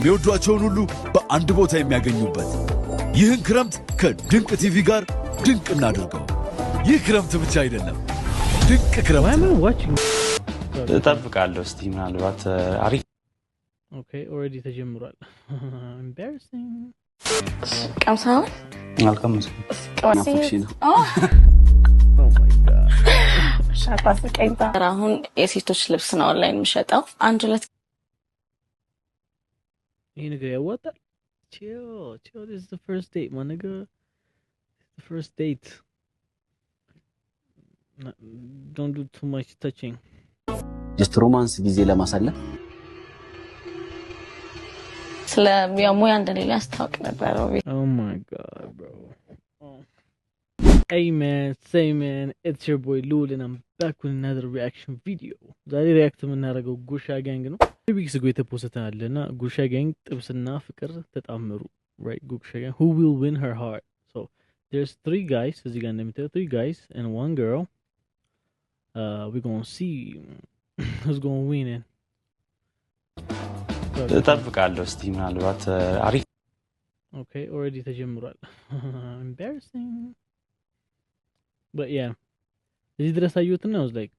የሚወዷቸውን ሁሉ በአንድ ቦታ የሚያገኙበት ይህን ክረምት ከድንቅ ቲቪ ጋር ድንቅ እናድርገው። ይህ ክረምት ብቻ አይደለም፣ ድንቅ ክረምት ነው። እጠብቃለሁ እስቲ ምናልባት አሪፍ ኦኬ ኦሬዲ ተጀምሯል። ኤምባራሲንግ ቀምሳው አልቀመስኩም። ናፍቆሽ ነው። አሁን የሴቶች ልብስ ነው ኦንላይን የምሸጠው። አንድ ሁለት ይሄ ነገር ያዋጣል። chill this is the first date my nigga, the first date. Don't do too much touching. just romance ጊዜ ለማሳለፍ ስለ ሙያ እንደሌለ ያስታውቅ ነበር። Oh my god bro. Hey man, say man, it's your boy Lul and I'm back with another reaction video. ዛሬ ሪአክት የምናደርገው ጉርሻ ጋንግ ነው። ዊክስ ጎ የተፖስተ አለና ጉርሻ ጋንግ ጥብስና ፍቅር ተጣመሩ። right ጉርሻ ጋንግ who will win her heart. So there's 3 guys እዚህ ጋር እንደምታዩት 3 guys and 1 girl. We're going to see who's going to win it. እጠብቃለሁ እስቲ ምናልባት አሪፍ okay already ተጀምሯል። Embarrassing. But yeah, እዚህ ድረስ አየሁትና I was like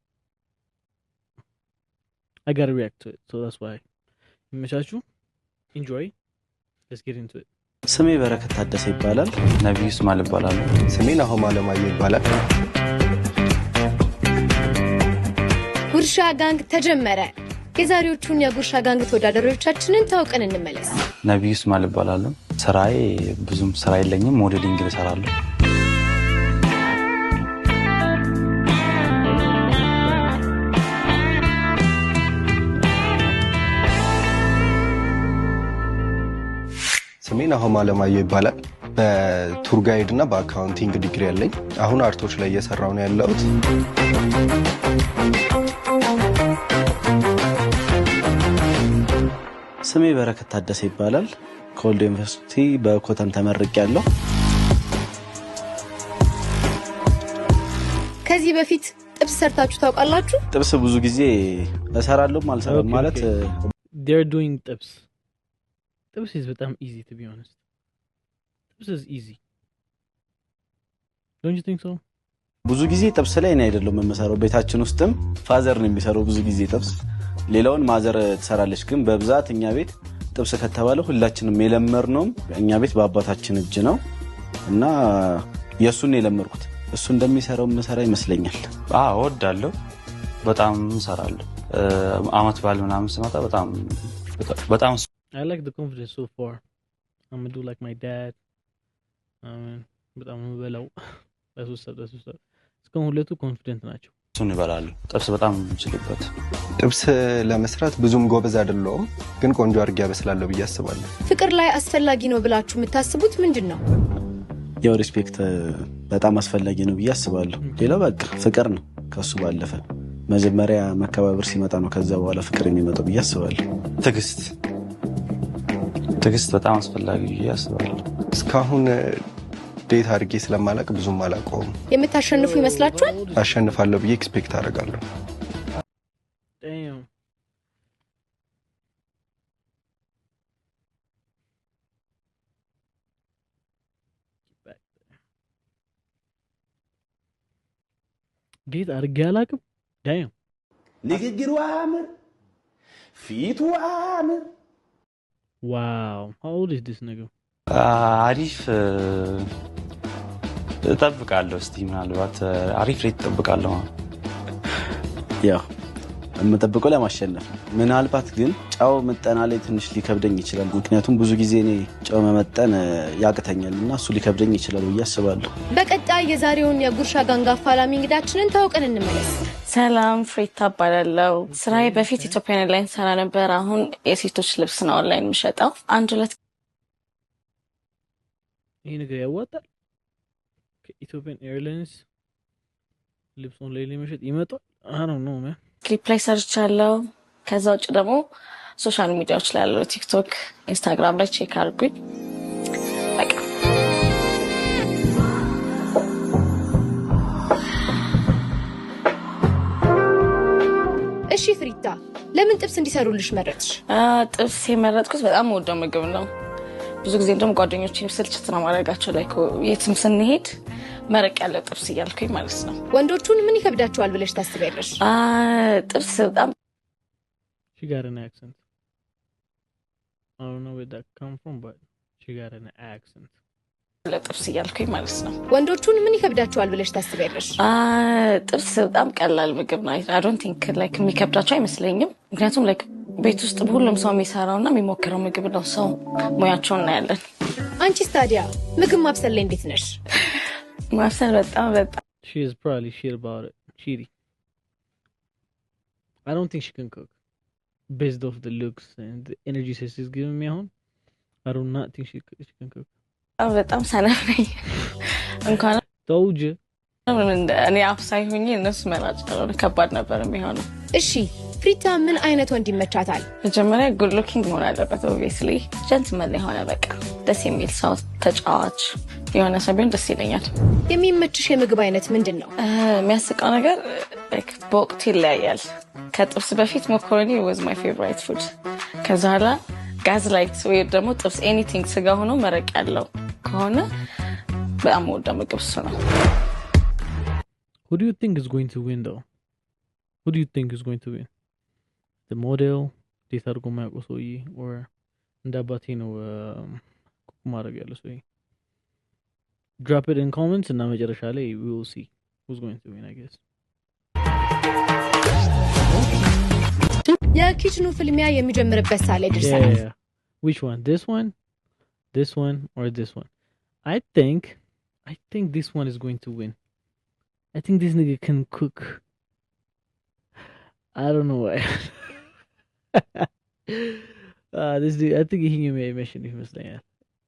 I gotta react to it, so that's why. ይመቻችሁ, enjoy, let's get into it. ስሜ በረከት ታደሰ ይባላል። ነብዩ ስማል ይባላል። ስሜ ናሆም አለማየሁ ይባላል። ጉርሻ ጋንግ ተጀመረ። የዛሬዎቹን የጉርሻ ጋንግ ተወዳዳሪዎቻችንን ታውቀን እንመለስ። ነብዩ ስማል ይባላል። ስራዬ ብዙም ስራ የለኝም፣ ሞዴሊንግ እሰራለሁ። ስሜ ናሆም አለማየሁ ይባላል። በቱር ጋይድ እና በአካውንቲንግ ዲግሪ ያለኝ። አሁን አርቶች ላይ እየሰራሁ ነው ያለሁት። ስሜ በረከት ታደሰ ይባላል። ከወልዲያ ዩኒቨርሲቲ በኮተም ተመርቄያለሁ። ከዚህ በፊት ጥብስ ሰርታችሁ ታውቃላችሁ? ጥብስ ብዙ ጊዜ እሰራለሁ አልሰራም ማለት they're doing ጥብስ is በጣም easy to be honest. ጥብስ is easy. Don't you think so? ብዙ ጊዜ ጥብስ ላይ እኔ አይደለም የምሰራው፣ ቤታችን ውስጥም ፋዘር ነው የሚሰራው ብዙ ጊዜ ጥብስ። ሌላውን ማዘር ትሰራለች፣ ግን በብዛት እኛ ቤት ጥብስ ከተባለ ሁላችንም የለመርነው እኛ ቤት በአባታችን እጅ ነው እና የሱን የለመርኩት እሱ እንደሚሰራው መሰራ ይመስለኛል። እወዳለሁ፣ በጣም እሰራለሁ። አመት ባል ምናምን ስመጣ በጣም I like the confidence so far. I'm gonna do like my dad. በጣም በላው ለሱሰብ እስካሁን ሁለቱ ኮንፊደንት ናቸው። እሱን ይበላሉ። ጥብስ በጣም የምችልበት። ጥብስ ለመስራት ብዙም ጎበዝ አይደለሁም፣ ግን ቆንጆ አድርጌ አበስላለሁ ብዬ አስባለሁ። ፍቅር ላይ አስፈላጊ ነው ብላችሁ የምታስቡት ምንድነው? ያው ሪስፔክት በጣም አስፈላጊ ነው ብዬ አስባለሁ። ሌላው በቃ ፍቅር ነው። ከሱ ባለፈ መጀመሪያ መከባበር ሲመጣ ነው ከዛ በኋላ ፍቅር የሚመጣው ብዬ አስባለሁ። ትዕግስት በጣም አስፈላጊ ብዬ አስባለሁ። እስካሁን ዴት አድርጌ ስለማላቅ ብዙም አላውቀውም። የምታሸንፉ ይመስላችኋል? አሸንፋለሁ ብዬ ኤክስፔክት አደርጋለሁ። damn ዴት አድርጌ አላውቅም። damn ንግግሩ አምር ፊቱ አምር wow how old is this nigga? አሪፍ እጠብቃለሁ እስቲ ምናልባት አሪፍ ላይ እጠብቃለሁ። ያው የምጠብቀው ለማሸነፍ ምናልባት ግን ጫው መጠና ላይ ትንሽ ሊከብደኝ ይችላል። ምክንያቱም ብዙ ጊዜ እኔ ጫው መመጠን ያቅተኛልና እሱ ሊከብደኝ ይችላል ብዬ አስባለሁ። በቀጣይ የዛሬውን የጉርሻ ጋንግ አፋላሚ እንግዳችንን ታውቀን እንመለስ። ሰላም ፍሬታ እባላለሁ። ስራዬ በፊት ኢትዮጵያን ኤርላይንስ ሰራ ነበር። አሁን የሴቶች ልብስ ነው ኦንላይን የምሸጠው። አንድ ሁለት ይሄ ነገር ያዋጣል። ኢትዮጵያን ኤርላይንስ ልብስ ኦንላይን ለመሸጥ ይመጣል። I don't know man. ክሊፕ ላይ ሰርቻለሁ። ከዛ ውጭ ደግሞ ሶሻል ሚዲያዎች ላይ ያለው ቲክቶክ፣ ኢንስታግራም ላይ ቼክ አድርጉኝ። በቃ እሺ ፍሪታ ለምን ጥብስ እንዲሰሩልሽ መረጥሽ? ጥብስ የመረጥኩት በጣም ወደው ምግብ ነው። ብዙ ጊዜ እንደውም ጓደኞቼም ስልችት ነው ማድረጋቸው ላይ የትም ስንሄድ መረቅ ያለው ጥብስ እያልኩኝ ማለት ነው። ወንዶቹን ምን ይከብዳቸዋል ብለሽ ታስቢያለሽ? ጥብስ በጣም She got an accent. I don't know where that come from, but she got an accent. ጥብስ እያልኩኝ ማለት ነው። ወንዶቹን ምን ይከብዳቸዋል ብለሽ ታስቢያለሽ? ጥብስ በጣም ቀላል ምግብ ነው። I don't think like የሚከብዳቸው አይመስለኝም። ምክንያቱም like ቤት ውስጥ ሁሉም ሰው የሚሰራውና የሚሞክረው ምግብ ነው። ሰው ሙያቸውን እናያለን። አንቺስ ታዲያ ምግብ ማብሰል ላይ እንዴት ነሽ? ማብሰል በጣም She is probably shit about it. Cheaty. I don't think she can cook. Based off the looks and the energy she's giving me on, I do not think she can cook. በጣም ሰነፍ ነኝ። እንኳን Told you. እኔ አፍሳይ ሆኜ እነሱ መላጭ ነው። ከባድ ነበር የሚሆነው። እሺ ፍሪታ ምን አይነት ወንድ ይመቻታል? መጀመሪያ ጉድ ሉኪንግ መሆን አለበት። ኦብቪየስሊ ጀንትልማን የሆነ በቃ ደስ የሚል ሰው ተጫዋች የሆነ ሰው ቢሆን ደስ ይለኛል። የሚመችሽ የምግብ አይነት ምንድን ነው? የሚያስቀው ነገር በወቅቱ ይለያያል። ከጥብስ በፊት ሞኮሮኒ was my favorite food። ከዛ ኋላ ጋዝላይት ወይ ደግሞ ጥብስ ኤኒቲንግ ስጋ ሆኖ መረቅ ያለው ከሆነ በጣም ወደ ምግብ እሱ ነው። Who do you think is going to win though? Who do you think is going to win? The model, this argument also, or the Batino Maragalo? Drop it in comments and we will see who's going to win, I guess. የኪችኑ ፍልሚያ የሚጀምርበት ሰዓት ላይ ደርሰናል። Yeah. Which one? This one? This one or this one? I think this one is going to win. I think this nigga can cook. I don't know why. This dude, I think he can make a mission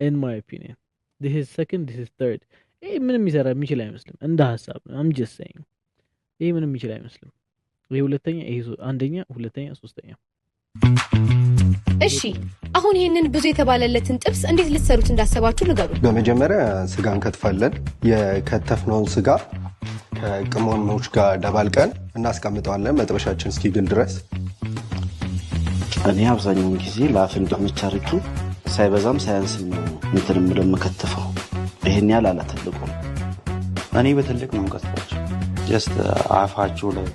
in my opinion. This is second, this is third. Hey, ምንም ይሰራ የሚችል አይመስልም እንደ ሐሳብ ነው። I'm just saying. ይሄ ምንም የሚችል አይመስልም። ይሄ ሁለተኛ፣ ይሄ አንደኛ፣ ሁለተኛ፣ ሶስተኛ። እሺ አሁን ይሄንን ብዙ የተባለለትን ጥብስ እንዴት ልትሰሩት እንዳሰባችሁ ንገሩ። በመጀመሪያ ስጋ እንከትፋለን። የከተፍነውን ስጋ ከቅመሞች ጋር ደባልቀን እናስቀምጠዋለን መጥበሻችን እስኪግል ድረስ። እኔ አብዛኛውን ጊዜ ለአፍ እንዲመች አድርጌ ሳይበዛም ሳያንስም ነው እንትን የምለው የምከትፈው። ይሄን ያህል አላተልቁም። እኔ በትልቅ ነው የምከትፋቸው። ጀስት አፋቸው ላይ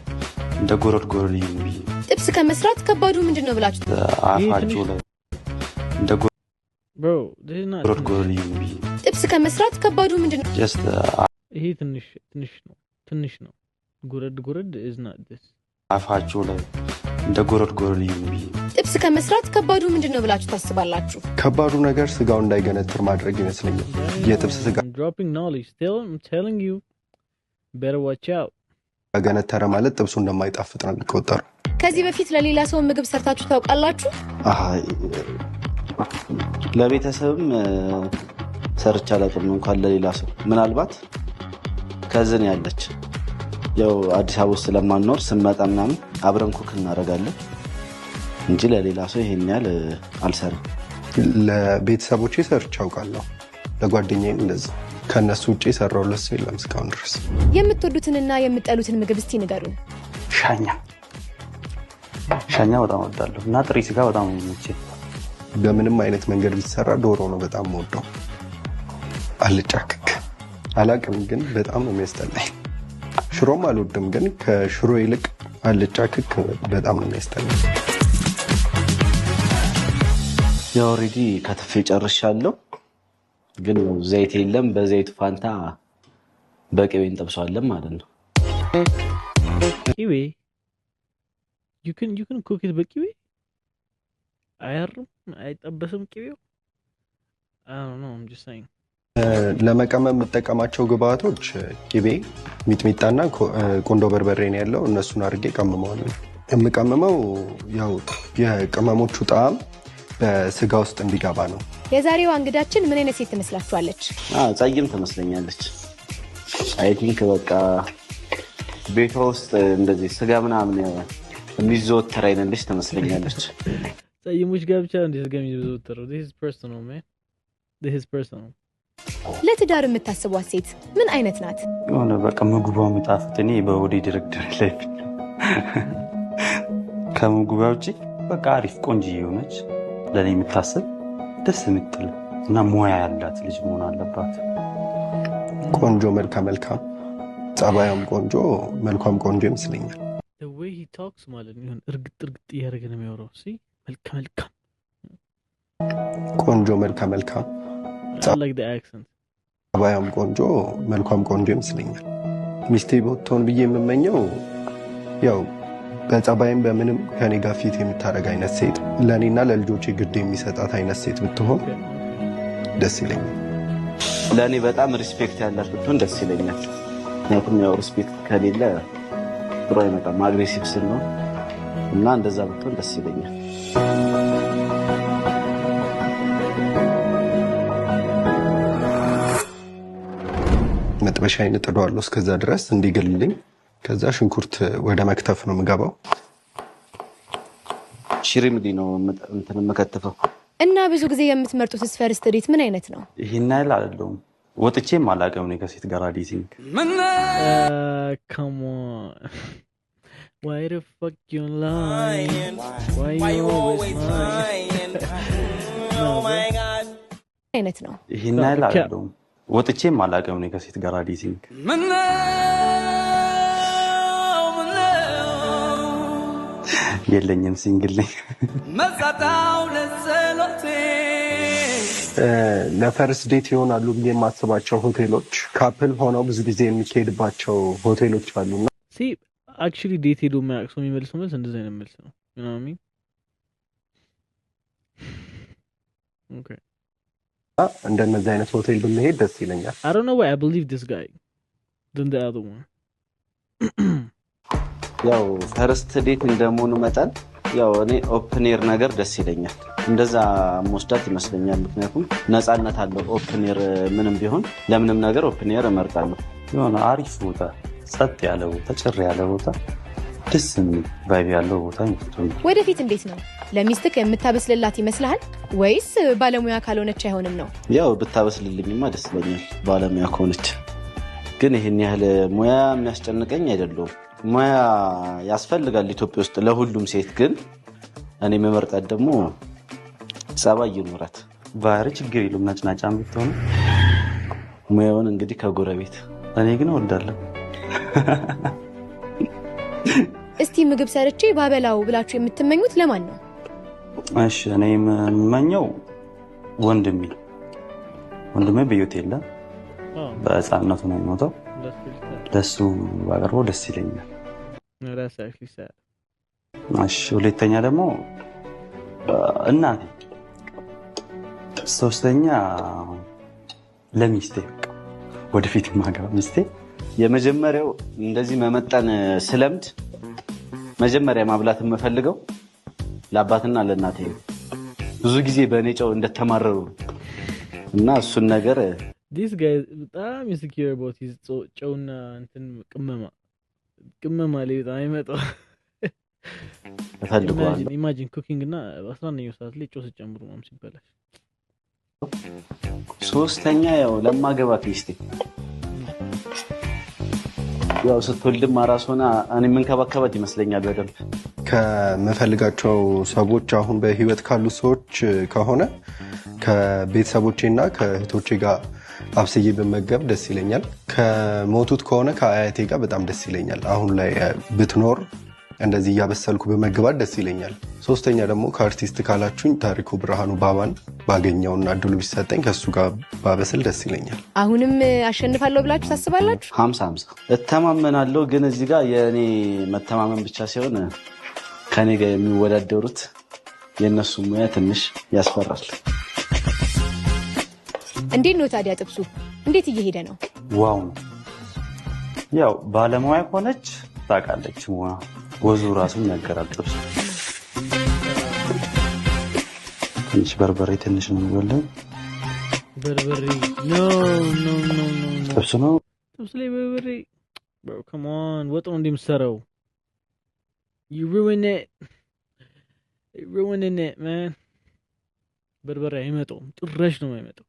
እንደ ጎረድ ይሁን ብዬ። ጥብስ ከመስራት ከባዱ ምንድነው ብላችሁ? አፋቸው ላይ እንደ bro this is not ጎረድ ይሁን ብዬ። ጥብስ ከመስራት ከባዱ ምንድነው? ጀስት ይሄ ትንሽ ነው። ጎረድ is not this. አፋቸው ላይ እንደ ጎረድ ይሁን ብዬ። ጥብስ ከመስራት ከባዱ ምንድነው ብላችሁ ታስባላችሁ? ከባዱ ነገር ስጋው እንዳይገነትር ማድረግ ይመስለኛል። የጥብስ ስጋ dropping knowledge still I'm telling you better watch out. ገነተረ ማለት ጥብሱ እንደማይጣፍጥ ነው የሚቆጠረው። ከዚህ በፊት ለሌላ ሰው ምግብ ሰርታችሁ ታውቃላችሁ? ለቤተሰብም ሰርቻ አላውቅም እንኳን ለሌላ ሰው። ምናልባት ከዝን ያለች ያው አዲስ አበባ ውስጥ ስለማንኖር ስንመጣ ምናምን አብረን ኩክ እናደርጋለን እንጂ ለሌላ ሰው ይሄን ያህል አልሰራም። ለቤተሰቦቼ ሰርቻ አውቃለሁ። ለጓደኛዬም እንደዚህ። ከነሱ ውጪ ሰራውለት ሰው የለም እስካሁን ድረስ። የምትወዱትንና የምትጠሉትን ምግብ እስቲ ንገሩን። ሻኛ በጣም ወዳለሁ እና ጥሬ ስጋ በጣም ነው የሚመቸኝ። በምንም አይነት መንገድ ቢሰራ ዶሮ ነው በጣም የምወደው። አልጫ ክክ አላቅም ግን በጣም ነው የሚያስጠላኝ። ሽሮም አልወድም ግን ከሽሮ ይልቅ አልጫ ክክ በጣም ነው የሚያስጠላኝ። ያው ኦሬዲ ከትፌ ጨርሻለሁ ግን ዘይት የለም። በዘይቱ ፋንታ በቅቤ እንጠብሰዋለን ማለት ነው። ቅቤ you can cook it በቅቤ አይጠበስም ቅቤው? I don't know, I'm just saying. ለመቀመም የምጠቀማቸው ግብአቶች ቅቤ፣ ሚጥሚጣና ቆንዶ በርበሬ ነው ያለው። እነሱን አድርጌ ቀመመዋለሁ። የምቀመመው ያው የቅመሞቹ ጣዕም በስጋ ውስጥ እንዲገባ ነው። የዛሬዋ እንግዳችን ምን አይነት ሴት ትመስላችኋለች? ጸይም ትመስለኛለች። አይ ቲንክ በቃ ቤቷ ውስጥ እንደዚህ ስጋ ምናምን የሚዘወተር አይነት ልጅ ትመስለኛለች። ጸይሞች ጋር ብቻ እንደዚህ ስጋ የሚዘወተረው this is personal man. this is personal. ለትዳር የምታስቧት ሴት ምን አይነት ናት? የሆነ በቃ ምግቧ የሚጣፍጥ እኔ በወዴ ድርድር ላይ ከምግብ ውጪ በቃ አሪፍ ቆንጆ የሆነች ለኔ የምታስብ ደስ የምትል እና ሙያ ያላት ልጅ መሆን አለባት። ቆንጆ መልካም ጸባያም ቆንጆ መልኳም ቆንጆ ይመስለኛል። the way he talks ማለት ነው ይሁን እርግጥ እያደረገ ነው የሚያወራው። መልካም ቆንጆ መልካም I like the accent። ጸባያም ቆንጆ መልኳም ቆንጆ ይመስለኛል። ሚስቴ ብትሆን ብዬ የምመኘው ያው በጸባይም በምንም ከኔ ጋር ፊት የምታደርግ አይነት ሴት ለኔና ለልጆቼ ግድ የሚሰጣት አይነት ሴት ብትሆን ደስ ይለኛል። ለኔ በጣም ሪስፔክት ያላት ብትሆን ደስ ይለኛል። ምክንያቱም ያው ሪስፔክት ከሌለ ጥሩ አይመጣም፣ አግሬሲቭ ስለሆነ እና እንደዛ ብትሆን ደስ ይለኛል። መጥበሻዬን እጥደዋለሁ እስከዛ ድረስ እንዲገልልኝ። ከዛ ሽንኩርት ወደ መክተፍ ነው የምገባው። ሽሪምዲ ነው እንትን የምከትፈው። እና ብዙ ጊዜ የምትመርጡት ፈርስት ዴት ምን አይነት ነው? ይሄን አይደል አይደለም ወጥቼም አላውቅም ነው ከሴት ጋር ዴቲንግ። come on why the fuck you lying why you always lying አይነት ነው? ይሄን አይደል አይደለም ወጥቼም አላውቅም ነው ከሴት ጋር ዴቲንግ። የለኝም ሲንግል ነኝ። ለፈርስት ዴት ይሆናሉ ብዬ የማስባቸው ሆቴሎች ካፕል ሆነው ብዙ ጊዜ የሚካሄድባቸው ሆቴሎች አሉና actually ዴት ሄዶ የማያውቅ ሰው የሚመልሰው መልስ እንደዛ አይነት መልስ ነው። you know what I mean? okay እንደነዚህ አይነት ሆቴል ብንሄድ ደስ ይለኛል። I don't know why I believe this guy than the other one። ያው ፈርስት ዴት እንደመሆኑ መጠን ያው እኔ ኦፕን ኤር ነገር ደስ ይለኛል። እንደዛ መስዳት ይመስለኛል። ምክንያቱም ነፃነት አለው ኦፕን ኤር። ምንም ቢሆን ለምንም ነገር ኦፕን ኤር እመርጣለሁ። የሆነ አሪፍ ቦታ፣ ጸጥ ያለ ቦታ፣ ጭር ያለ ቦታ፣ ደስ የሚል ቫይብ ያለው ቦታ ይመስላል። ወደፊት እንዴት ነው ለሚስትህ የምታበስልላት ይመስልሃል ወይስ ባለሙያ ካልሆነች አይሆንም ነው? ያው ብታበስልልኝማ ደስ ይለኛል ባለሙያ ከሆነች። ግን ይሄን ያህል ሙያ የሚያስጨንቀኝ አይደለም። ሙያ ያስፈልጋል ኢትዮጵያ ውስጥ ለሁሉም ሴት። ግን እኔ መመርጣት ደግሞ ጸባይ ይኖራት። ባህሪ ችግር የለም ነጭናጫም ብትሆን ሙያውን እንግዲህ ከጎረቤት። እኔ ግን እወዳለሁ። እስቲ ምግብ ሰርቼ ባበላው ብላችሁ የምትመኙት ለማን ነው? እሺ እኔ የምመኘው ወንድሜ በህይወት የለም። በህፃንነቱ ነው የሞተው። ለሱ ባቀርበው ደስ ይለኛል። እሺ ሁለተኛ ደግሞ እናቴ፣ ሶስተኛ ለሚስቴ ወደፊት ማገባ ሚስቴ። የመጀመሪያው እንደዚህ መመጠን ስለምድ መጀመሪያ ማብላት የምፈልገው ለአባትና ለእናቴ ነው። ብዙ ጊዜ በእኔ ጨው እንደተማረሩ እና እሱን ነገር this guy በጣም insecure about his ጨውና እንትን ቅመማ ላይ በጣም አይመጣው። imagine cooking እና 11ኛው ሰዓት ላይ ጨው ሲጨምሩ ነው ሲበላሽ። ሶስተኛ ያው ለማገባት ሚስቴ ያው ስትወልድም አራስ ሆና እኔ መንከባከባት ይመስለኛል በደንብ። ከምፈልጋቸው ሰዎች አሁን በህይወት ካሉ ሰዎች ከሆነ ከቤተሰቦቼና ከእህቶቼ ጋር አብስዬ በመገብ ደስ ይለኛል። ከሞቱት ከሆነ ከአያቴ ጋር በጣም ደስ ይለኛል። አሁን ላይ ብትኖር እንደዚህ እያበሰልኩ በመግባት ደስ ይለኛል። ሶስተኛ ደግሞ ከአርቲስት ካላችሁኝ ታሪኩ ብርሃኑ ባባን ባገኘውና እድሉ ቢሰጠኝ ከሱ ጋር ባበስል ደስ ይለኛል። አሁንም አሸንፋለሁ ብላችሁ ታስባላችሁ? 50-50 እተማመናለሁ። ግን እዚህ ጋር የእኔ መተማመን ብቻ ሲሆን ከኔ ጋር የሚወዳደሩት የእነሱ ሙያ ትንሽ ያስፈራል። እንዴት ነው ታዲያ ጥብሱ እንዴት እየሄደ ነው? ዋው ያው ባለሙያ ሆነች ታውቃለች። ሙያ ወዙ ራሱን ያገራል። ጥብሱ ትንሽ በርበሬ ትንሽ ነው የሚወለው። በርበሬ ኖ ጥብሱ ነው ጥብስ ላይ በርበሬ bro come on ወጥ ነው እንደምሰራው you ruining it man። በርበሬ አይመጣውም ጭራሽ ነው የማይመጣው።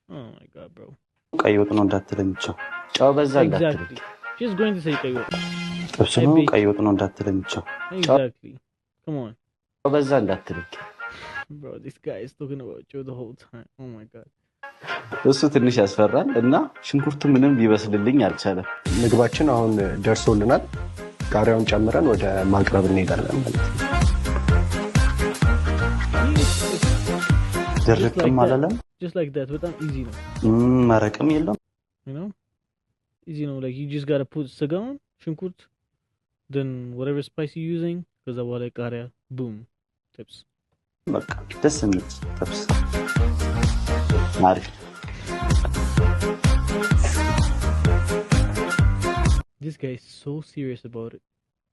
oh my god bro ቀይ ወጥ ነው እንዳትለኝ። ጨው በዛ እንዳትለኝ። she's going to say ቀይ ወጥ ጥብስ ነው ቀይ ወጥ ነው እንዳትለኝ ብቻ። Exactly. Come on. በዛ እንዳትልክ Bro, this guy is talking about you the whole time. Oh my god. እሱ ትንሽ ያስፈራል እና ሽንኩርቱ ምንም ሊበስልልኝ አልቻለም። ምግባችን አሁን ደርሶልናል። ቃሪያውን ጨምረን ወደ ማቅረብ እንሄዳለን ማለት ነው። ድርቅም አላለም። Just like that, በጣም easy ነው። መረቅም የለም። You know? Easy ነው. Like you just gotta put ስጋውን ሽንኩርት then whatever spice you're using ከዛ በኋላ ቃሪያ boom tips. በቃ ደስ የሚል ጥብስ አሪፍ። This guy is so serious about it.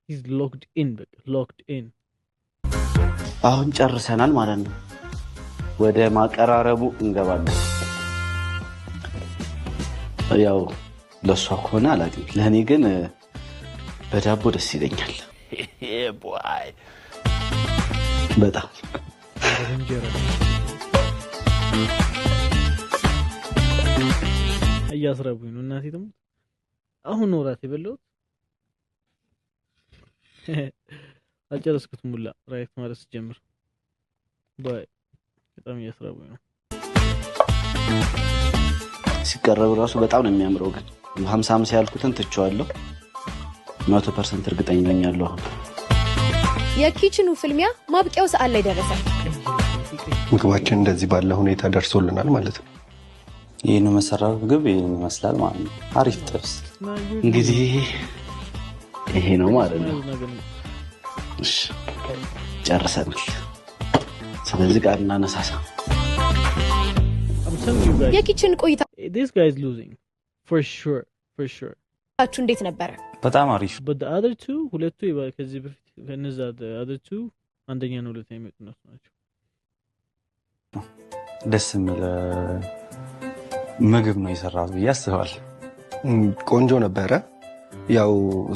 He's locked in, but locked in. አሁን ጨርሰናል ማለት ነው። ወደ ማቀራረቡ እንገባለን። ያው ለሷ ከሆነ አላውቅም፣ ለእኔ ግን በዳቦ ደስ ይለኛል በጣም እያስረቡኝ ነው እናቴ ደግሞ አሁን ነው እራት የበላሁት። አልጨረስኩትም ሙላ ራይት ማለት ጀምር ባይ በጣም እያስረቡኝ ነው። ሲቀረብ ራሱ በጣም ነው የሚያምረው። ግን 50 ያልኩትን ትቼዋለሁ። 100% እርግጠኛ ነኝ ያለው አሁን የኪችኑ ፍልሚያ ማብቂያው ሰዓት ላይ ደረሰ። ምግባችን እንደዚህ ባለ ሁኔታ ደርሶልናል ማለት ነው። ይሄን መሰራው ምግብ ይሄን ይመስላል ማለት ነው። አሪፍ ጥብስ እንግዲህ ይሄ ነው ማለት ነው። እሺ ጨርሰናል። ስለዚህ ጋር እናነሳሳ። የኪችን ቆይታ this guy is losing for sure አችሁ እንዴት ነበር? በጣም አሪፍ። but the other two ሁለቱ ከዚህ በፊት ከነዛ the other two አንደኛ ነው ሁለተኛ የሚመጡ ናቸው። ደስ የሚል ምግብ ነው የሰራው ብዬ አስባለሁ። ቆንጆ ነበረ። ያው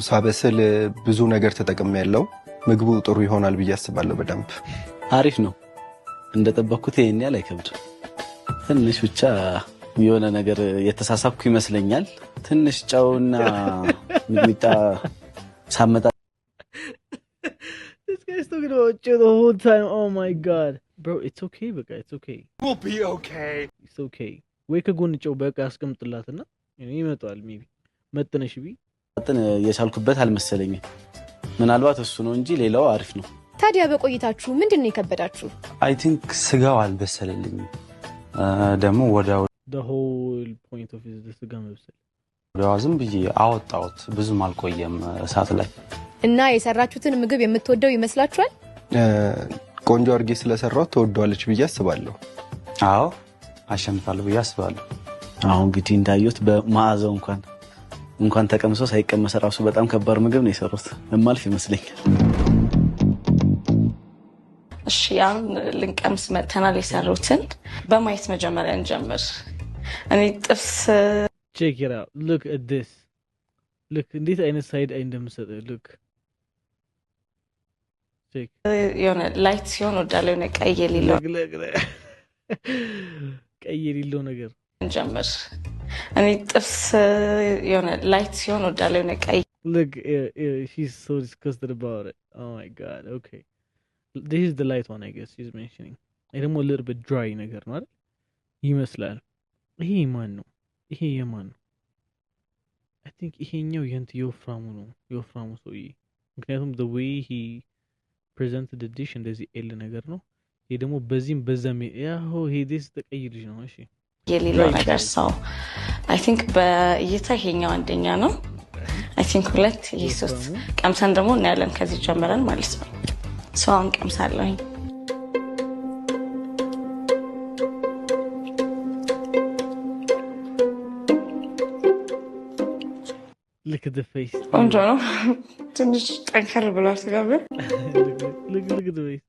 ሳበስል ብዙ ነገር ተጠቅሜያለሁ። ምግቡ ጥሩ ይሆናል ብዬ አስባለሁ። በደንብ አሪፍ ነው። እንደጠበቅኩት ይሄን ያህል አይከብድም። ትንሽ ብቻ የሆነ ነገር የተሳሳብኩ ይመስለኛል። ትንሽ ጨውና ሚጥሚጣ ሳመጣ this guy is talking about you the whole time. Oh my god bro, it's okay በቃ it's okay, We'll be okay. it's okay. ወይ ከጎን ጨው በቃ አስቀምጥላትና ይመጣል ሜቢ መጥነሽ ቢ የቻልኩበት አልመሰለኝም። ምናልባት እሱ ነው እንጂ ሌላው አሪፍ ነው። ታዲያ በቆይታችሁ ምንድነው የከበዳችሁ? አይ ቲንክ ስጋው አልበሰለልኝም። ደግሞ ወዲያው the whole point of is the ስጋ መብሰል ወዲያው ዝም ብዬ አወጣሁት። ብዙም አልቆየም እሳት ላይ። እና የሰራችሁትን ምግብ የምትወደው ይመስላችኋል? ቆንጆ አድርጌ ስለሰራው ተወዷለች ብዬ አስባለሁ። አዎ አሸንፋለሁ ብዬ አስባለሁ። አሁን እንግዲህ እንዳዩት በመዓዛው እንኳን ተቀምሶ ሳይቀመስ ራሱ በጣም ከባድ ምግብ ነው የሰሩት። እማልፍ ይመስለኛል። እሺ አሁን ልንቀምስ መተናል። የሰሩትን በማየት መጀመሪያ እንጀምር። እኔ ጥብስ check it out, look at this, look እንዴት አይነት ሳይድ አይ እንደምሰጥ look check የሆነ ላይት ሲሆን ወዳለ የሆነ ቀይ የሌለው ቀይ የሌለው ነገር እንጀምር። እኔ ጥብስ የሆነ ላይት ሲሆን ወዳለ የሆነ ቀይ look she's so disgusted about it. Oh my god. Okay, this is the light one I guess she's mentioning. I ደግሞ a little bit dry ነገር ነው አይደል ይመስላል። ይሄ ማን ነው? ይሄ የማን ነው? I think ይሄኛው የወፍራሙ ሰውዬ። ምክንያቱም the way he presented the dish እንደዚህ ኤል ነገር ነው። ይሄ ደግሞ በዚህም በዛም ያው ይሄ this ተቀይ ልጅ ነው። እሺ የሌለው ነገር ሰው I think በእይታ ይሄኛው አንደኛ ነው። I think ሁለት ይሄ ሶስት ቀምሰን ደግሞ እናያለን ከዚህ ጀምረን ማለት ነው። ሰው አሁን ቀምሳለሁኝ። look at the face. ቆንጆ ነው። ትንሽ ጠንከር ብሏል ስጋው። look at the face.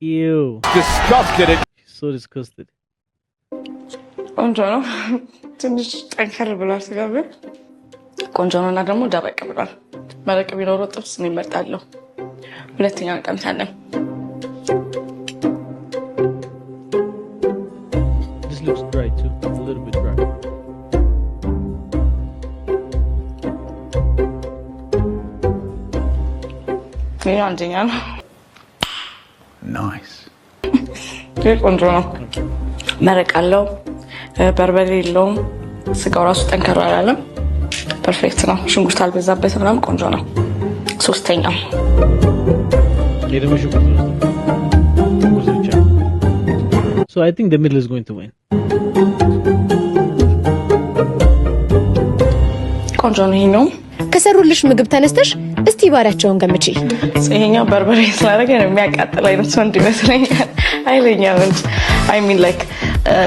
Ew. Disgusted. She's so disgusted. ቆንጆ ነው። ትንሽ ጠንከር ብሏል ስጋው። ቆንጆ ነውና ደግሞ ደረቅ ብሏል። መረቅ ቢኖረው ጥብስ ነው ይመጣለው። ሁለተኛውን ቀምሳለን። This looks dry too, a little bit dry. ይሄ አንደኛ ነው። ናይስ። ይሄ ቆንጆ ነው። መረቅ አለው፣ በርበሬ የለውም፣ ስጋው ራሱ ጠንከር አላለም። ፐርፌክት ነው። ሽንኩርት አልበዛበት ምናምን ቆንጆ ነው። ሶስተኛው So I think the middle is going to win. ቆንጆ ነው። ይሄኛው ከሰሩልሽ ምግብ ተነስተሽ እስቲ ባሪያቸውን ገምጪ። ይሄኛው በርበሬ ስላደረገ ነው የሚያቃጥል አይነት ወንድ ይመስለኛል። ኃይለኛ ወንድ I mean like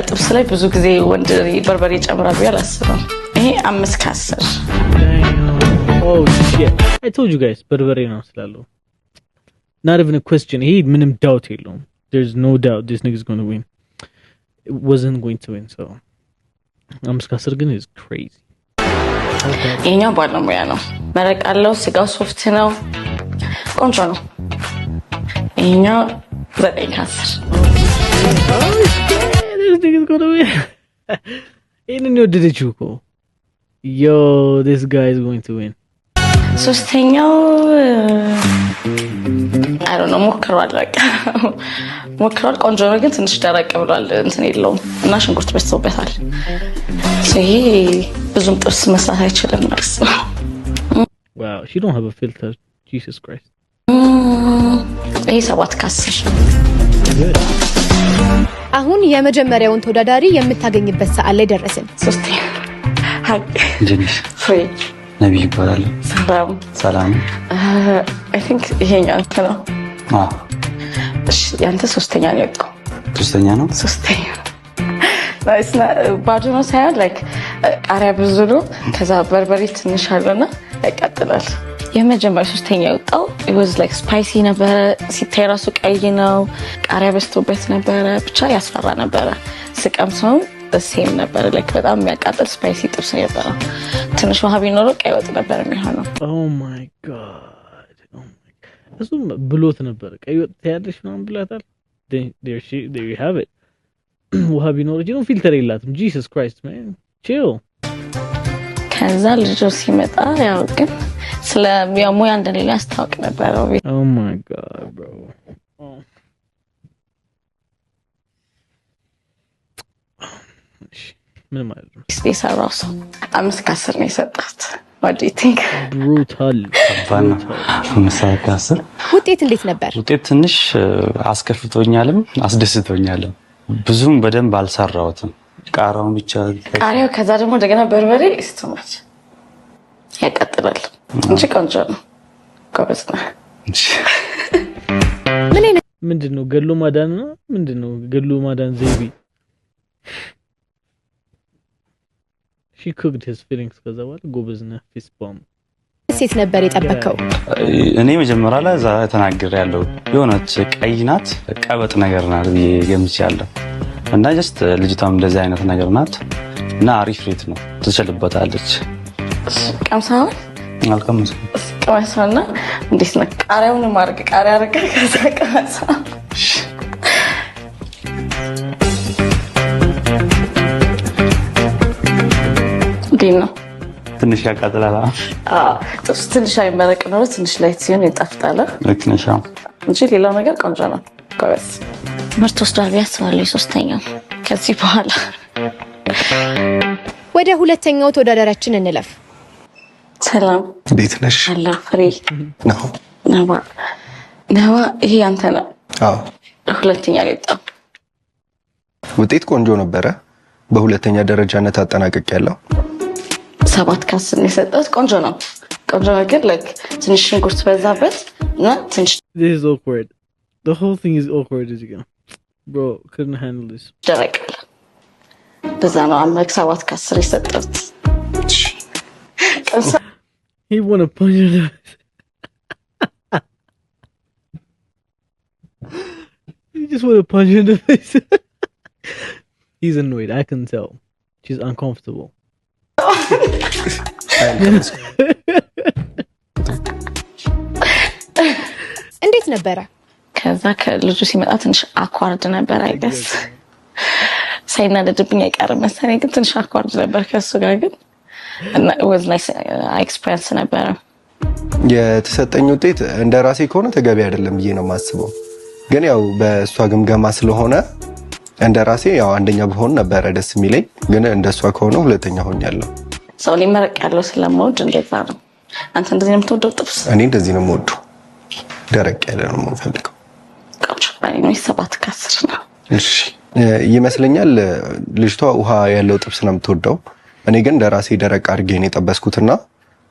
ጥብስ ላይ ብዙ ጊዜ ወንድ በርበሬ ይጨምራል ብዬ አላስብም። ይሄ 5 ከ10። Oh shit. I told you guys በርበሬ ነው ስላለው. Not even a question. He ምንም doubt የለውም. There's no doubt this nigga is going to win. It wasn't going to win, so 5 ከ10 ግን is crazy. ይሄኛው ባለሙያ ነው። መረቅ አለው፣ ስጋው ሶፍት ነው፣ ቆንጆ ነው። ይሄኛው 9 ከ10። This nigga is going to win. ይሄንን የወደደችው እኮ yo this guy is going to win. ሶስተኛው I don't know ሞክሯል። በቃ ሞክሯል። ቆንጆ ነው ግን ትንሽ ደረቅ ብሏል። እንትን የለውም እና ሽንኩርት በዝቶበታል። ይሄ ብዙም ጥብስ መስራት አይችልም ማለት ነው። Wow, she don't have a filter. Jesus Christ. ይሄ 7 ከ10። አሁን የመጀመሪያውን ተወዳዳሪ የምታገኝበት ሰዓት ላይ ደረስን። ሶስተኛ ጀኒስ ፍሬ ነብይ ይባላል። ሰላም I think ይሄኛው አንተ ነው። እሺ ያንተ ሶስተኛ ነው የወጣው። ሶስተኛ ነው። ሶስተኛ ናይስ ና ባዶ ነው ሳይሆን like ቃሪያ ብዙ ነው፣ ከዛ በርበሬ ትንሽ አለና ያቃጥላል። የመጀመሪያ ሶስተኛ የወጣው it was like spicy ነበር። ሲታይ ራሱ ቀይ ነው፣ ቃሪያ በዝቶበት ነበረ፣ ብቻ ያስፈራ ነበረ። ስቀምሰው ሴም ነበር like በጣም የሚያቃጥል ስፓይሲ ጥብስ ነበር። ትንሽ ውሃ ቢኖረው ቀይ ወጥ ነበር የሚሆነው። Oh my god. እሱም ብሎት ነበር ቀይ ወጥ ያለሽ ነው ብላታል። there you have it. ውሃ ቢኖር ነው ፊልተር የላትም። Jesus Christ man chill. ከዛ ልጅ ሲመጣ ያው ግን ስለ ሙያ እንደሌላ አስታውቅ ነበር። Oh my god bro. ምን ማለት ነው? የሰራው ሰው 5 ከ10 ነው የሰጣት። What do you think? Brutal. 5 ከ10። ውጤት እንዴት ነበር? ውጤት ትንሽ አስከፍቶኛልም አስደስቶኛልም። ብዙም በደንብ አልሰራሁትም። ቃሪያውን ብቻ ቃሪያው፣ ከዛ ደግሞ እንደገና በርበሬ እስተማች ያቃጥላል እንጂ ቆንጆ ነው። ጎበዝ ነው። ምንድነው ገሎ ማዳን ነው? ምንድነው ገሎ ማዳን ዘይቤ? She cooked his feelings ከዛ በኋላ ጎበዝ ነህ fist bump። ሴት ነበር የጠበቀው? እኔ መጀመሪያ ላይ እዛ ተናግሬያለሁ። የሆነች ቀይ ናት፣ ቀበጥ ነገር ናት ብዬ ገምቻለሁ። እና ጀስት ልጅቷም እንደዚህ አይነት ነገር ናት እና አሪፍ ሬት ነው ትችልበታለች። ቀምሳው አልቀመስኩም። ቀምሳውና እንዴት ነው ቃሪያውን ማርክ ቃሪያ አረጋ ከዛ ቀምሳ ዲና ትንሽ ያቃጥላል። ጥብስ ትንሽ አይመረቅ ነው፣ ትንሽ ላይት ሲሆን ይጣፍጣል። ልክ ነሽ እንጂ ሌላው ነገር ቆንጆ ነው። ጎበዝ ምርጥ ወስዷል ብዬ አስባለሁ። ሶስተኛው ከዚህ በኋላ ወደ ሁለተኛው ተወዳዳሪያችን እንለፍ። ሰላም፣ እንዴት ነሽ? አላ ፍሬ ነው ነዋ። ይሄ አንተ ነው? አዎ። ሁለተኛ የወጣው ውጤት ቆንጆ ነበረ። በሁለተኛ ደረጃነት አጠናቅቄያለሁ። 7 ከ10 ነው የሰጠሁት። ቆንጆ ነው። ቆንጆ ነገር like ትንሽ ሽንኩርት በዛበት እና ትንሽ This is awkward. The whole thing is awkward as you go. Bro, couldn't handle this. ደረቅ በዛ ነው 7 ከ10 የሰጠሁት። He want to punch her. He just want to punch her in the face. He's annoyed. I can tell. She's uncomfortable. እንዴት ነበረ? ከዛ ከልጁ ሲመጣ ትንሽ አኳርድ ነበር አይገስ ሳይናደድብኝ አይቀርም መሰለኝ፣ ግን ትንሽ አኳርድ ነበር ከሱ ጋር ግን እና it was nice experience ነበር። የተሰጠኝ ውጤት እንደ ራሴ ከሆነ ተገቢ አይደለም ብዬ ነው የማስበው። ግን ያው በእሷ ግምገማ ስለሆነ እንደ ራሴ ያው አንደኛ ብሆን ነበረ ደስ የሚለኝ። ግን እንደሷ ከሆነ ሁለተኛ ሆኛለሁ። ሰው ሊመረቅ ያለው ስለማውድ እንደዛ ነው። አንተ እንደዚህ ነው የምትወደው ጥብስ? እኔ እንደዚህ ነው የምወደው። ደረቅ ያለ ነው የምፈልገው። ቆንጆ ባይኖይ 7 ከ10 ነው። እሺ ይመስለኛል ልጅቷ ውሃ ያለው ጥብስ ነው የምትወደው። እኔ ግን እንደራሴ ደረቅ አድርጌ ነው የጠበስኩትና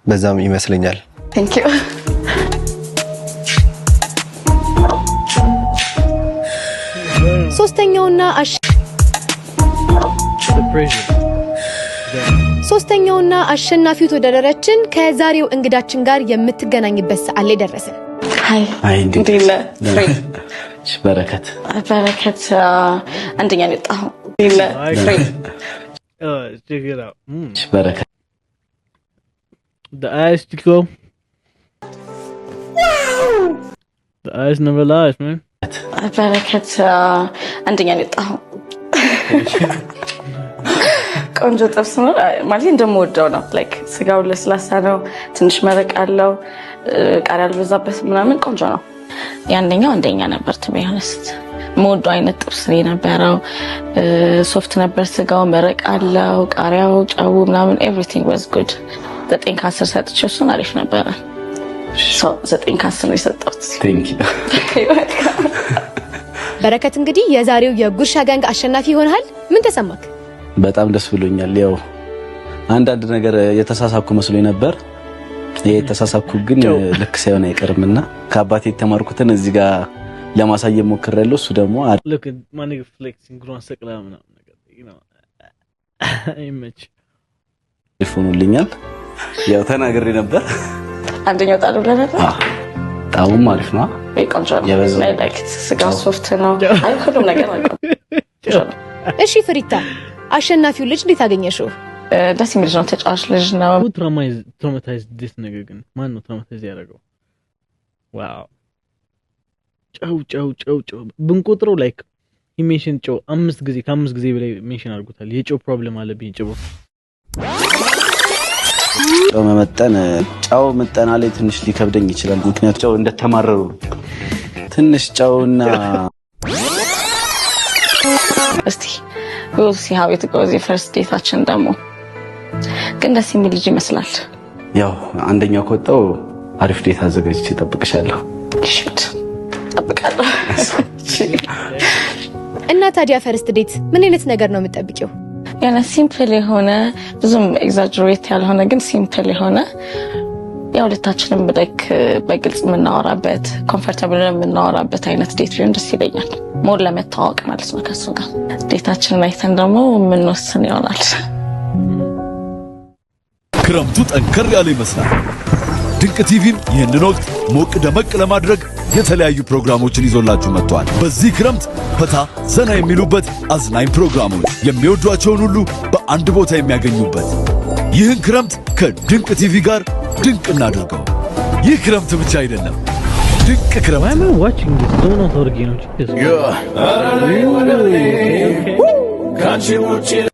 በዛም ይመስለኛል። Thank you. ሶስተኛውና አሸናፊው ተወዳዳሪያችን ከዛሬው እንግዳችን ጋር የምትገናኝበት ሰዓት ላይ ደረሰ። አይ እንዴት በረከት አንደኛ ነጣሁ በረከት The eyes to go. The eyes never lies, man. በረከት አንደኛ ነጣሁ ቆንጆ ጥብስ ነው ማለት እንደምወደው ነው። ላይክ ስጋው ለስላሳ ነው፣ ትንሽ መረቅ አለው፣ ቃሪያ አልበዛበት ምናምን ቆንጆ ነው። ያንደኛው አንደኛ ነበር ትበያለስት ሞዶ አይነት ጥብስ ነው የነበረው። ሶፍት ነበር ስጋው፣ መረቅ አለው፣ ቃሪያው፣ ጨው ምናምን everything was good። 9 ከ10 ሰጥቼው እሱን አሪፍ ነበረ። 9 ከ10 ነው የሰጠሁት። ቴንክ ዩ በረከት እንግዲህ የዛሬው የጉርሻ ጋንግ አሸናፊ ሆነሃል። ምን ተሰማክ? በጣም ደስ ብሎኛል። ያው አንዳንድ ነገር የተሳሳኩ መስሎኝ ነበር። የተሳሳኩ ግን ልክ ሳይሆን አይቀርምና ከአባቴ የተማርኩትን እዚህ ጋር ለማሳየት ሞክሬያለሁ። እሱ ደግሞ look at my nigga flexing grown circle ምናምን ነገር you know አይመች ይፎኑልኛል። ያው ተናግሬ ነበር። አንደኛው ጣሉ ነበር። ጣውም አሪፍ ነው። ቆንጆ ነው። ላይክ ስጋው ሶፍት ነው። አይ ሁሉም ነገር ነው። እሺ ፍሪታ አሸናፊው ልጅ እንዴት አገኘሽው? ደስ የሚል ነው። ተጫዋች ልጅ ነው። ትራውማታይዝድ ዲስ ነገር ግን ማን ነው ትራውማታይዝ ያደረገው? ዋው ጨው ብንቆጥረው ላይክ ሜንሽን ጨው 5 ጊዜ ከ5 ጊዜ በላይ ሜንሽን አድርጎታል። የጨው ፕሮብሌም አለብኝ። ጨው መመጠን ጨው ምጠና ላይ ትንሽ ሊከብደኝ ይችላል። ምክንያቱም ጨው እንደተማረሩ ትንሽ ጨውና እስቲ we'll see how it goes የፈርስት ዴታችን ደግሞ ግን ደስ የሚል ልጅ ይመስላል። ያው አንደኛው ከወጣው አሪፍ ዴት አዘጋጅቼ እጠብቅሻለሁ። ሽት እጠብቃለሁ። እና ታዲያ ፈርስት ዴት ምን አይነት ነገር ነው የምትጠብቂው? ያለ ሲምፕል የሆነ ብዙም ኤግዛጀሬት ያልሆነ ግን ሲምፕል የሆነ ያው ሁለታችንም በግልጽ የምናወራበት ኮምፎርታብል የምናወራበት አይነት ዴት ቢሆን ደስ ይለኛል። ሞር ለመታወቅ ማለት ነው ከሱ ጋር ዴታችንን አይተን ደግሞ የምንወስን ይሆናል። ክረምቱ ጠንከር ያለ ይመስላል። ድንቅ ቲቪም ይህንን ወቅት ሞቅ ደመቅ ለማድረግ የተለያዩ ፕሮግራሞችን ይዞላችሁ መጥቷል። በዚህ ክረምት ፈታ ዘና የሚሉበት አዝናኝ ፕሮግራሞች የሚወዷቸውን ሁሉ በአንድ ቦታ የሚያገኙበት ይህን ክረምት ከድንቅ ቲቪ ጋር ድንቅ እናድርገው። ይህ ክረምት ብቻ አይደለም፣ ድንቅ ክረምት ነው።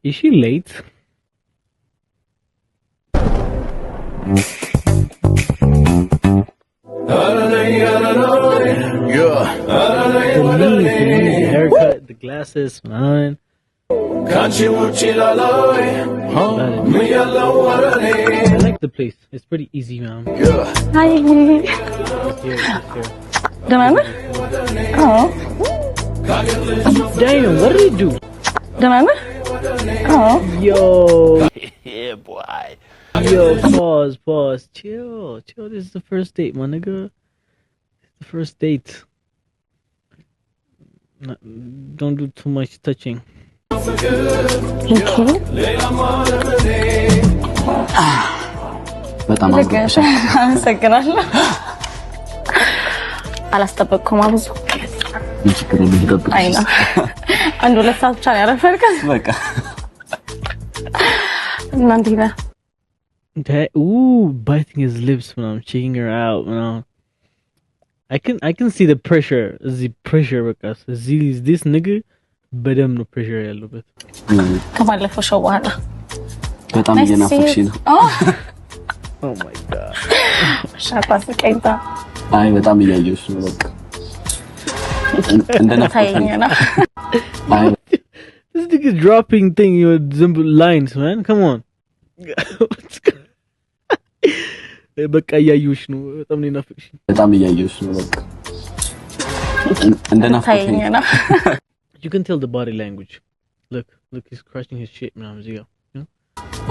Is she late? The haircut, the glasses, man. I like the place. It's pretty easy, man. Hi. Damn. Oh. Damn, what did he do? Damn. Oh. Yo. Yeah, boy. Yo, pause. Chill. This is the first date, my nigga. It's the first date. Don't do too much touching. በጣም አመሰግናለሁ። አላስጠበቅኩም ብዙ አይና አንድ ሁለት ሰዓት ብቻ ነው ያረፈርከው። በቃ እናንተ ይላ biting his lips when I'm checking her out, you know. I can see the pressure. The pressure because this nigga በደም ነው pressure ያለበት። ከባለፈው ሾው በኋላ በጣም እየናፈቅሽ ነው። Oh my god. ሻፓስ ቀይታ አይ በጣም እያየሁሽ ነው በቃ ታየኛ ነው This nigga is dropping thing your simple lines man come on. በቃ እያየሁሽ ነው በጣም ነው ናፍቅሽ በጣም እያየሁሽ ነው በቃ ታየኛ ነው You can tell the body language. Look he's crushing his shit man እዚህ ጋር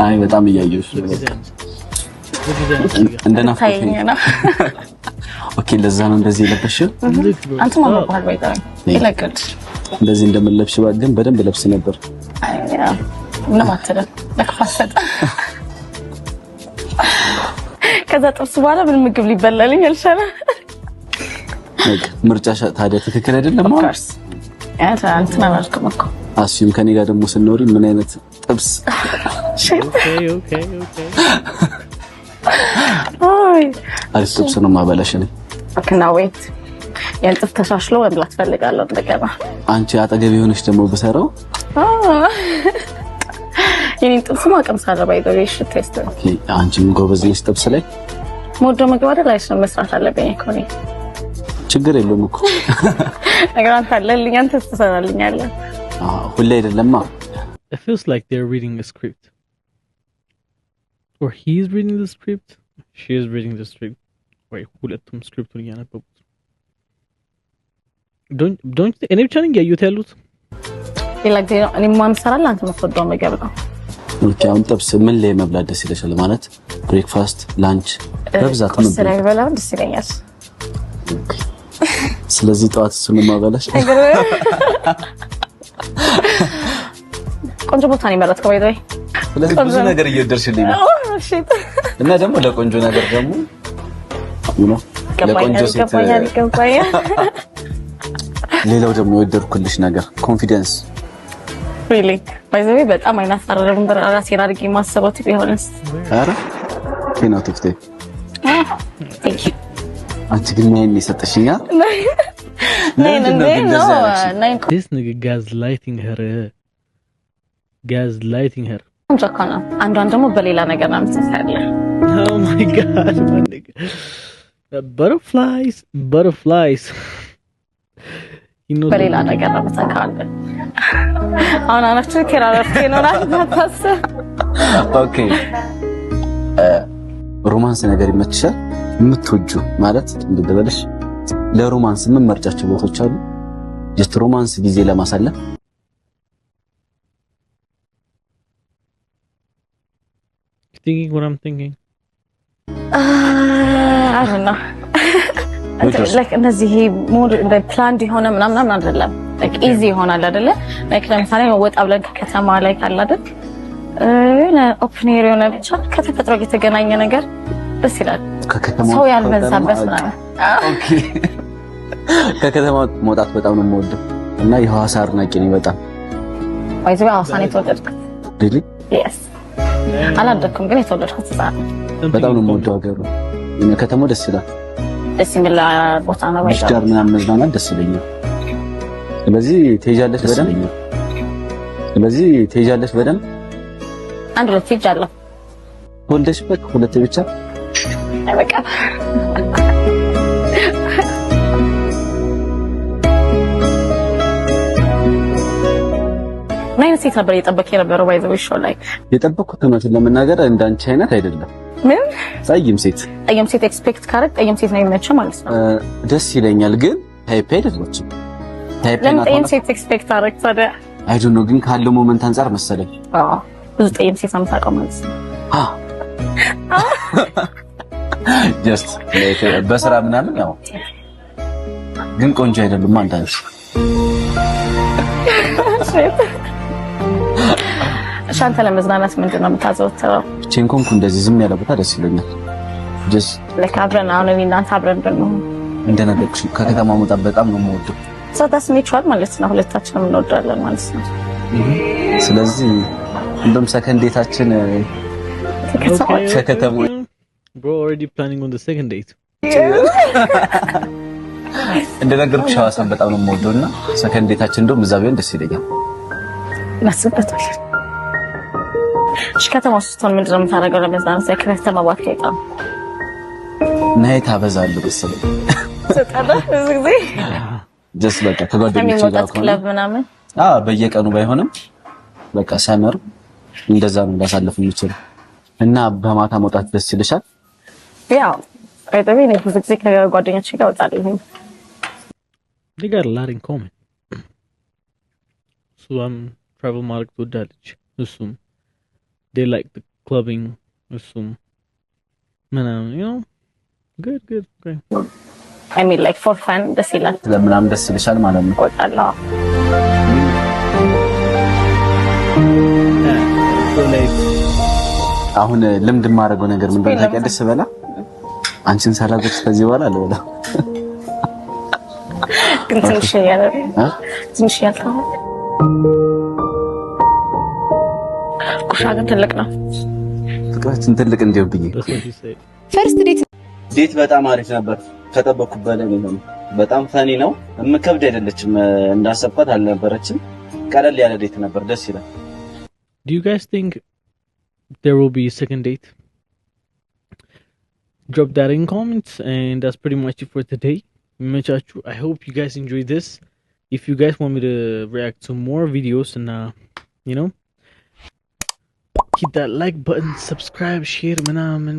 አይ በጣም እያየሁሽ ነው በቃ ታየኛ ነው ኦኬ ለዛ ነው እንደዚህ ለበሽው አንተ ማማ ባህል ባይታ ይለቀድ እንደዚህ እንደምለብሽ ባገን በደንብ ለብስ ነበር ያ ነው ማተለ ለከፋሰጠ ከዛ ጥብስ በኋላ ምን ምግብ ሊበላልኝ አልሻለ ምርጫ ታዲያ ትክክል አይደለም ማለት አንተ ናልከም እኮ አስዩም ከኔ ጋር ደግሞ ስንኖሪ ምን አይነት ጥብስ Okay. አይ አሪፍ ጥብስ ነው ማበላሽ ነኝ አከና ዌት ያንጥፍ ተሻሽሎ ወብላት ፈልጋለሁ እንደገና አንቺ አጠገብ የሆነሽ ደግሞ በሰራው የኔ ጥብስ ማቀም ሳለባይ በቤሽ ቴስት አንቺም ጎበዝ ነሽ ጥብስ ላይ ሞዶ መግባደ ላይ መስራት አለብኝ እኮ ነው ችግር የለውም እኮ ነገር አንተ አለልኝ አንተ ተሰራልኛለህ ሁሌ አይደለማ It feels like they're reading a script. Or he's reading the script. She is reading the script. Wait, ሁለቱም ስክሪፕቱን እያነበቡት don't እኔ ብቻ ነኝ ያዩት ያሉት ይላክ ነው እኔ ማን ሰራል አንተ መፈደው መገብ ነው ኦኬ አሁን ጥብስ ምን ላይ መብላት ደስ ይለሻል ማለት ብሬክፋስት ላንች በብዛት ምን ስለይ በላው ደስ ይለኛል ስለዚህ ጠዋት እሱን ማበላሽ ቆንጆ ቦታ ነው የመረጥከው ባይዘይ ስለዚህ ብዙ ነገር እየደርሽልኝ ነው እና ደግሞ ለቆንጆ ነገር ደግሞ ለቆንጆ ሴት ሌላው ደግሞ የወደድኩልሽ ነገር ኮንፊደንስ really ባይዘይ በጣም አይናፋረም በራሴ አድርጌ ማሰበው ቢሆንስ አረ ቴና ትፍቴ አንቺ ግን ምን ይሰጥሽኛ This nigga gaslighting her እንጀካና አንዷን ደግሞ በሌላ ነገር ነው የምትሰራለ Oh my god my nigga butterflies በሌላ ነገር ነው የምትሰራለ አሁን አናፍቶ ከራራፍቴ ነው ናታስ ኦኬ ሮማንስ ነገር ይመችሻል የምትወጁ ማለት እንደደበለሽ ለሮማንስ ምን መርጫቸው ቦታዎች አሉ ጀስት ሮማንስ ጊዜ ለማሳለፍ thinking what I'm thinking I don't know like እነዚህ ሞድ እንደ ፕላንድ የሆነ ምናምን አይደለም like easy ይሆናል አይደለ like ለምሳሌ ወጣ ብለን ከተማ ላይ ካለ አይደል እና ኦፕን ኤር የሆነ ብቻ ከተፈጥሮ የተገናኘ ነገር ደስ ይላል ሰው ያልበዛበት ምናምን ኦኬ ከከተማ መውጣት በጣም ነው የምወደው እና የሐዋሳ አድናቂ ነኝ በጣም ወይስ ሐዋሳ ነው የተወለድኩት really yes አላደኩም ግን የተወለድኩት እዛ በጣም ነው የምወደው ሀገሩ እና ከተማው ደስ ይላል ደስ የሚል ቦታ ነው ወይ ዳር ምናምን መዝናናት ደስ ይለኛል ስለዚህ ትሄጃለሽ በደንብ አንድ ሁለት ትሄጃለሁ ወልደሽበት ሁለት ብቻ በቃ ምን ሴት ነበር የጠበቀ የነበረው ባይዘው ሾው ላይ የጠበቅኩት እውነቱን ለመናገር እንዳንቺ አይነት አይደለም ምን ጠይም ሴት ኤክስፔክት ካረግ ጠይም ሴት ነው የሚመቸው ማለት ነው ደስ ይለኛል ግን ታይፕ አይደለችም ለምን ጠይም ሴት ኤክስፔክት አረግ ታዲያ አይ ዶንት ኖ ግን ካለው ሞመንት አንፃር መሰለኝ ብዙ ጠይም ሴት አምጣቀው ማለት ነው ጀስት በስራ ምናምን ያው ግን ቆንጆ አይደለም አንዳንድ ሻንተ ለመዝናናት ምንድነው የምታዘወትረው ቼንኮንኩ እንደዚህ ዝም ያለ ቦታ ደስ ይለኛል ጀስት ለካብረን አሁን እናንተ አብረን ብንሆን እንደነገርኩሽ ከከተማ መውጣት በጣም ነው የምወደው ሰታስ ኔቸራል ማለት ነው ሁለታችንም እንወዳለን ማለት ነው ስለዚህ እንደም ሰከንዴታችን ከከተማ bro already planning on the second date እንደነገርኩሽ ሐዋሳን በጣም ነው የምወደውና ሰከንዴታችን እንደውም እዛ ቢሆን ደስ ይለኛል እናስብበታለን እሺ ከተማ ውስጥ ሆነ ምንድን ነው የምታደርገው ለመዝናናት? ከተማ ባትወጣ ናይት አበዛለሁ መሰለኝ። ተጣላ ብዙ ጊዜ ጀስት በቃ ከጓደኞቼ ጋር ክለብ ምናምን በየቀኑ ባይሆንም በቃ ሰመር እንደዛ ነው ላሳልፍ የምችለው እና በማታ መውጣት ደስ ይልሻል? ያው አይተቤ ነው ብዙ ጊዜ ከጓደኞቼ ጋር እወጣለሁ። They got a lot in common. So I'm travel ማድረግ ትወዳለች እሱም they like the clubbing እሱም ምናምን you know good okay. I mean like for fun ደስ ይላል። ለምናምን ደስ ይልሻል ማለት ነው? እወጣለሁ። So like አሁን ልምድ የማደርገው ነገር ምን እንደሆነ ታውቂያለሽ? ስበላ አንቺን ሰላበት ከዚህ በኋላ አልበላ ግን ትንሽ ያልተው ጉሻ ግን ትልቅ ነው። ፍቅራችን ትልቅ እንዲሆንብኝ ፈርስት ዴት በጣም አሪፍ ነበር። ከጠበቅኩት በላይ ነው። በጣም ፈኒ ነው። የምከብድ አይደለችም። እንዳሰብኳት አልነበረችም። ቀለል ያለ ዴት ነበር። ደስ ይላል። Do you guys think there will be a second date? Drop that in comments, and that's pretty much it for today. I hope you guys enjoyed this. If you guys want me to react to more videos and you know, hit that like button, subscribe, share ምናምን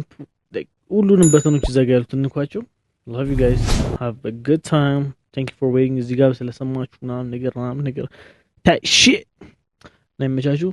like ሁሉንም በተኖች ዘጋሉት እንኳቸው። Love you guys. Have a good time. Thank you for waiting. እዚህ ጋር ስለሰማችሁ ምናምን ነገር that shit. ለምቻችሁ